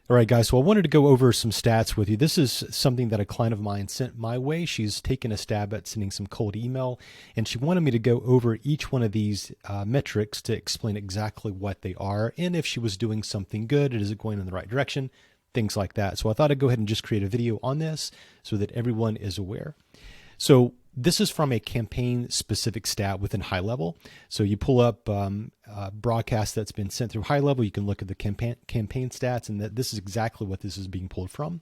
All right, guys, so I wanted to go over some stats with you. This is something that a client of mine sent my way. She's taken a stab at sending some cold email, and she wanted me to go over each one of these metrics to explain exactly what they are and if she was doing something good, is it going in the right direction, things like that. So I thought I'd go ahead and just create a video on this so that everyone is aware. So this is from a campaign-specific stat within Highlevel. So you pull up a broadcast that's been sent through Highlevel. You can look at the campaign stats, and this is exactly what this is being pulled from.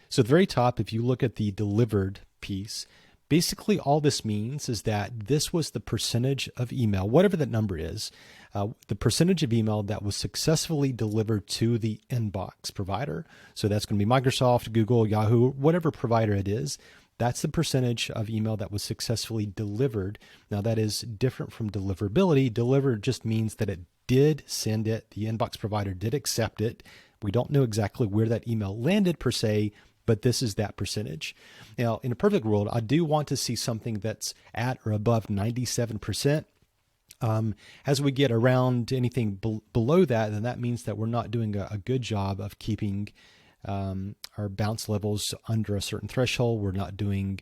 So at the very top, if you look at the delivered piece, basically all this means is that this was the percentage of email, whatever that number is, the percentage of email that was successfully delivered to the inbox provider. So that's going to be Microsoft, Google, Yahoo, whatever provider it is. That's the percentage of email that was successfully delivered. Now that is different from deliverability. Delivered just means that it did send it. The inbox provider did accept it. We don't know exactly where that email landed per se, but this is that percentage. Now, in a perfect world, I do want to see something that's at or above 97%. As we get around anything below that, then that means that we're not doing a good job of keeping our bounce levels under a certain threshold. We're not doing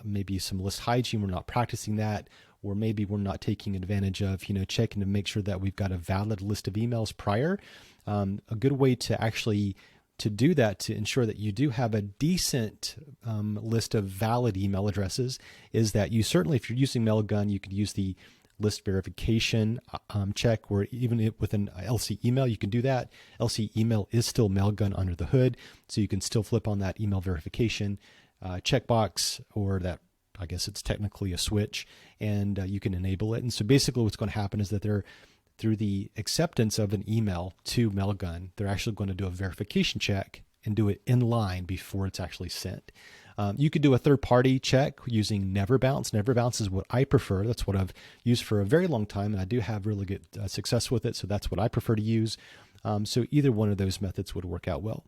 maybe some list hygiene. We're not practicing that, or maybe we're not taking advantage of, checking to make sure that we've got a valid list of emails prior. A good way to actually do that, to ensure that you do have a decent list of valid email addresses, is that you certainly, if you're using Mailgun, you could use the list verification check, or even with an LC email, you can do that. LC email is still Mailgun under the hood, so you can still flip on that email verification checkbox, or that, I guess it's technically a switch, and you can enable it. And so basically what's going to happen is that through the acceptance of an email to Mailgun, they're actually going to do a verification check and do it in line before it's actually sent. You could do a third-party check using Never Bounce. Never Bounce is what I prefer. That's what I've used for a very long time, and I do have really good success with it, so that's what I prefer to use. So either one of those methods would work out well.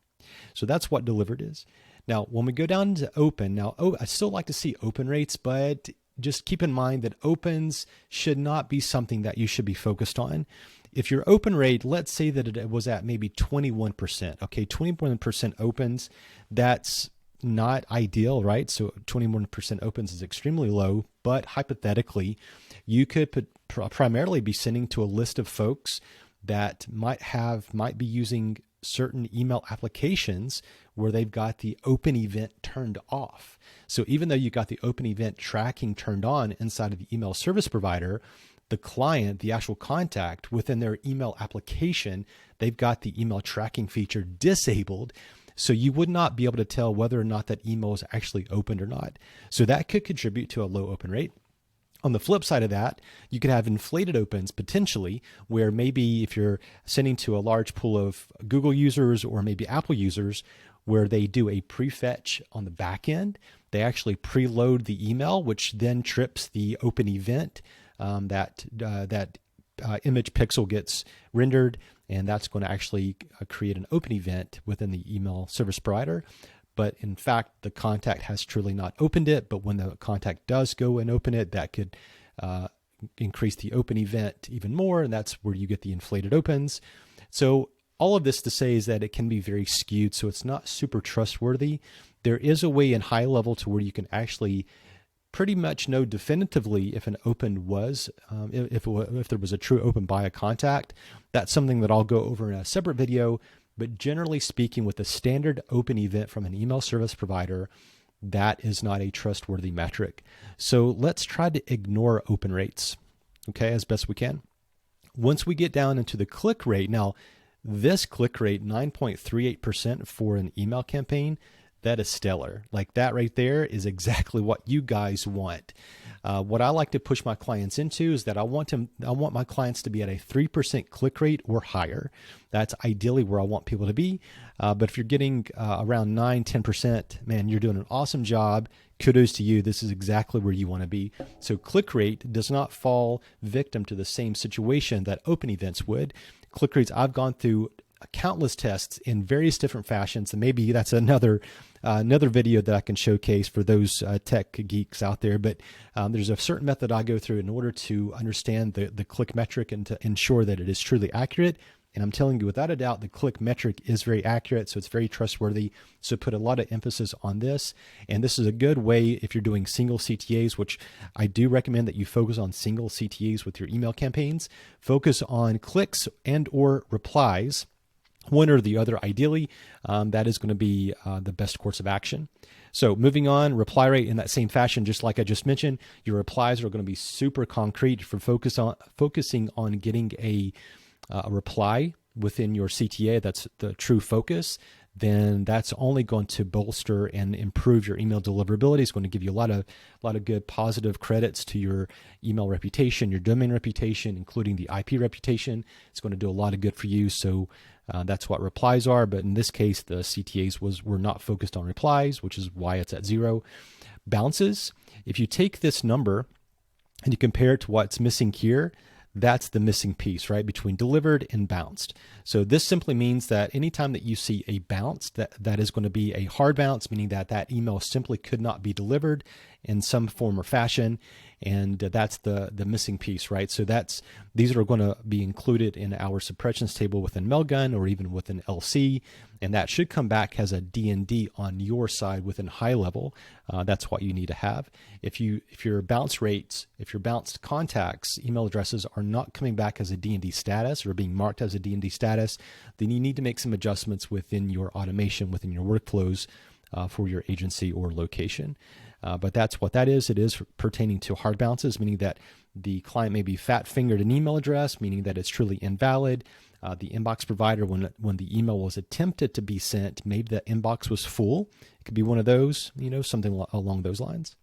So that's what delivered is. Now, when we go down to open, I still like to see open rates, but just keep in mind that opens should not be something that you should be focused on. If your open rate, let's say that it was at maybe 21%, okay, 21% opens, that's not ideal, right? So 21% opens is extremely low, but hypothetically, you could primarily be sending to a list of folks that might be using certain email applications where they've got the open event turned off. So even though you got the open event tracking turned on inside of the email service provider, the client, the actual contact within their email application, they've got the email tracking feature disabled. So you would not be able to tell whether or not that email is actually opened or not. So that could contribute to a low open rate. On the flip side of that, you could have inflated opens potentially, where maybe if you're sending to a large pool of Google users or maybe Apple users, where they do a prefetch on the back end, they actually preload the email, which then trips the open event. That image pixel gets rendered, and that's going to actually create an open event within the email service provider. But in fact, the contact has truly not opened it. But when the contact does go and open it, that could increase the open event even more. And that's where you get the inflated opens. So all of this to say is that it can be very skewed. So it's not super trustworthy. There is a way in Highlevel to where you can actually pretty much know definitively if an open was, if there was a true open by a contact. That's something that I'll go over in a separate video. But generally speaking, with a standard open event from an email service provider, that is not a trustworthy metric. So let's try to ignore open rates, okay, as best we can. Once we get down into the click rate, now this click rate, 9.38% for an email campaign, that is stellar. Like that right there is exactly what you guys want. What I like to push my clients into is that I want my clients to be at a 3% click rate or higher. That's ideally where I want people to be. But if you're getting around 9, 10%, man, you're doing an awesome job. Kudos to you. This is exactly where you want to be. So click rate does not fall victim to the same situation that open events would. Click rates, I've gone through countless tests in various different fashions, and maybe that's another video that I can showcase for those tech geeks out there. But there's a certain method I go through in order to understand the click metric and to ensure that it is truly accurate. And I'm telling you, without a doubt, the click metric is very accurate, so it's very trustworthy. So put a lot of emphasis on this. And this is a good way if you're doing single CTAs, which I do recommend that you focus on single CTAs with your email campaigns. Focus on clicks and or replies, one or the other ideally. That is going to be the best course of action. So moving on, reply rate in that same fashion, just like I just mentioned, your replies are going to be super concrete. For focusing on getting a reply within your CTA, that's the true focus, then that's only going to bolster and improve your email deliverability. It's going to give you a lot of good positive credits to your email reputation, your domain reputation, including the IP reputation. It's going to do a lot of good for you. So that's what replies are. But in this case, the CTAs were not focused on replies, which is why it's at 0. Bounces, if you take this number and you compare it to what's missing here, that's the missing piece, right, between delivered and bounced. So this simply means that anytime that you see a bounce, that is going to be a hard bounce, meaning that that email simply could not be delivered in some form or fashion. And that's the missing piece, right? So these are going to be included in our suppressions table within Mailgun or even within LC, and that should come back as a D&D on your side within Highlevel. That's what you need to have. If your bounce rates, if your bounced contacts, email addresses are not coming back as a D&D status or being marked as a D&D status, then you need to make some adjustments within your automation, within your workflows for your agency or location. But that's what that is. It is pertaining to hard bounces, meaning that the client may be fat-fingered an email address, meaning that it's truly invalid. The inbox provider, when the email was attempted to be sent, maybe the inbox was full. It could be one of those, something along those lines.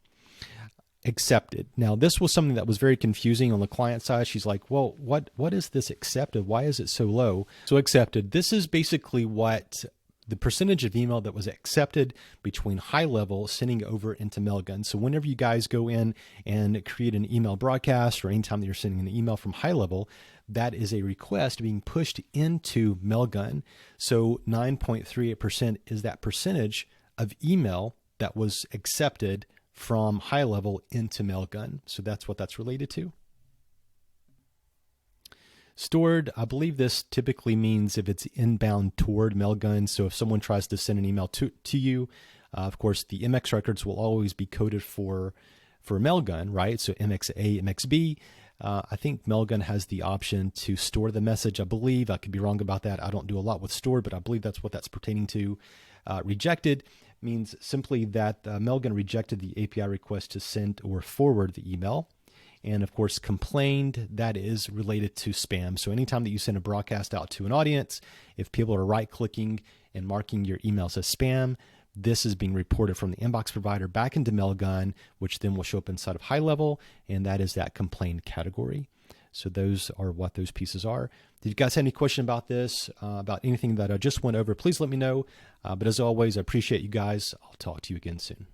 Accepted. Now, this was something that was very confusing on the client side. She's like, well, what is this accepted? Why is it so low? So accepted, this is basically what the percentage of email that was accepted between Highlevel sending over into Mailgun. So whenever you guys go in and create an email broadcast, or anytime that you're sending an email from Highlevel, that is a request being pushed into Mailgun. So 9.38% is that percentage of email that was accepted from Highlevel into Mailgun. So that's what that's related to. Stored, I believe this typically means if it's inbound toward Mailgun. So if someone tries to send an email to you, of course, the MX records will always be coded for Mailgun, right? So MXA, MXB. I think Mailgun has the option to store the message. I believe, I could be wrong about that. I don't do a lot with stored, but I believe that's what that's pertaining to. Rejected means simply that Mailgun rejected the API request to send or forward the email. And of course, complained, that is related to spam. So anytime that you send a broadcast out to an audience, if people are right-clicking and marking your emails as spam, this is being reported from the inbox provider back into Mailgun, which then will show up inside of Highlevel, and that is that complained category. So those are what those pieces are. If you guys have any question about this, about anything that I just went over, please let me know. But as always, I appreciate you guys. I'll talk to you again soon.